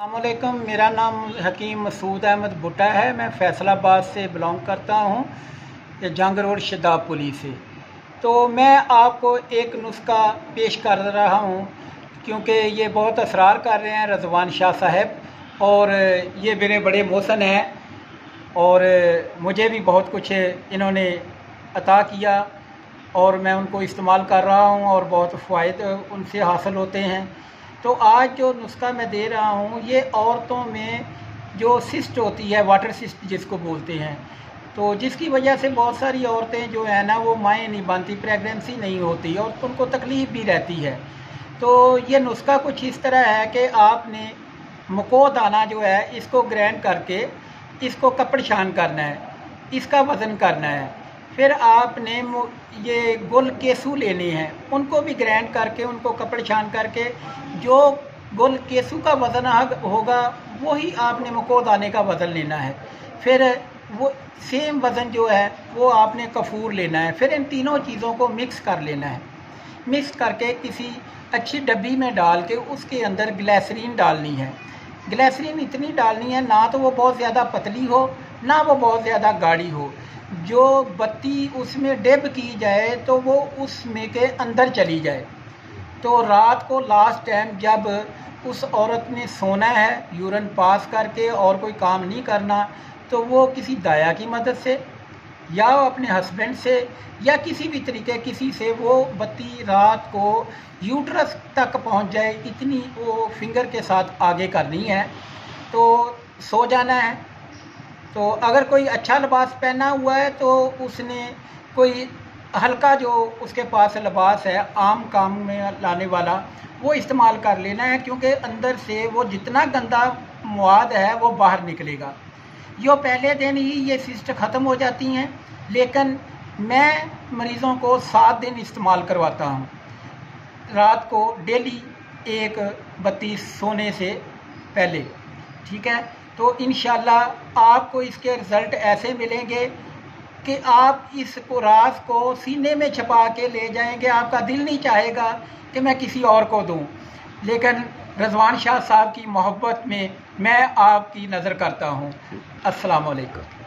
अस्सलामुअलैकुम, मेरा नाम हकीम मसूद अहमद भुट्टा है। मैं फैसलाबाद से बिलोंग करता हूँ, जंग रोड शदाबपुरी से। तो मैं आपको एक नुस्खा पेश कर रहा हूँ क्योंकि ये बहुत असरार कर रहे हैं रज़वान शाह साहब, और ये मेरे बड़े मोहसन हैं और मुझे भी बहुत कुछ इन्होंने अता किया और मैं उनको इस्तेमाल कर रहा हूँ और बहुत फ़ायदे उनसे हासिल होते हैं। तो आज जो नुस्खा मैं दे रहा हूँ ये औरतों में जो सिस्ट होती है, वाटर सिस्ट जिसको बोलते हैं, तो जिसकी वजह से बहुत सारी औरतें जो है ना वो माएँ नहीं बनती, प्रेगनेंसी नहीं होती और उनको तकलीफ़ भी रहती है। तो ये नुस्खा कुछ इस तरह है कि आपने मको दाना जो है इसको ग्राइंड करके इसको कपड़ छान करना है, इसका वज़न करना है। फिर आपने ये गुल केसू लेने हैं, उनको भी ग्राइंड करके उनको कपड़ छान करके जो गुल केसू का वज़न होगा वही आपने मको दाने का वज़न लेना है। फिर वो सेम वज़न जो है वो आपने कपूर लेना है। फिर इन तीनों चीज़ों को मिक्स कर लेना है। मिक्स करके किसी अच्छी डब्बी में डाल के उसके अंदर ग्लिसरीन डालनी है। ग्लिसरीन इतनी डालनी है ना तो वो बहुत ज़्यादा पतली हो ना वो बहुत ज़्यादा गाढ़ी हो, जो बत्ती उसमें डिप की जाए तो वो उसमें के अंदर चली जाए। तो रात को लास्ट टाइम जब उस औरत ने सोना है यूरिन पास करके और कोई काम नहीं करना, तो वो किसी दाया की मदद से या अपने हस्बैंड से या किसी भी तरीके किसी से वो बत्ती रात को यूट्रस तक पहुंच जाए, इतनी वो फिंगर के साथ आगे करनी है। तो सो जाना है। तो अगर कोई अच्छा लिबास पहना हुआ है तो उसने कोई हल्का जो उसके पास लिबास है आम काम में लाने वाला वो इस्तेमाल कर लेना है, क्योंकि अंदर से वो जितना गंदा मवाद है वो बाहर निकलेगा। यो पहले दिन ही ये सिस्ट ख़त्म हो जाती हैं, लेकिन मैं मरीज़ों को 7 दिन इस्तेमाल करवाता हूँ, रात को डेली एक बत्ती सोने से पहले। ठीक है, तो इंशाल्लाह आपको इसके रिज़ल्ट ऐसे मिलेंगे कि आप इस राज को सीने में छुपा के ले जाएंगे। आपका दिल नहीं चाहेगा कि मैं किसी और को दूं, लेकिन रज़वान शाह साहब की मोहब्बत में मैं आपकी नज़र करता हूं। अस्सलाम वालेकुम।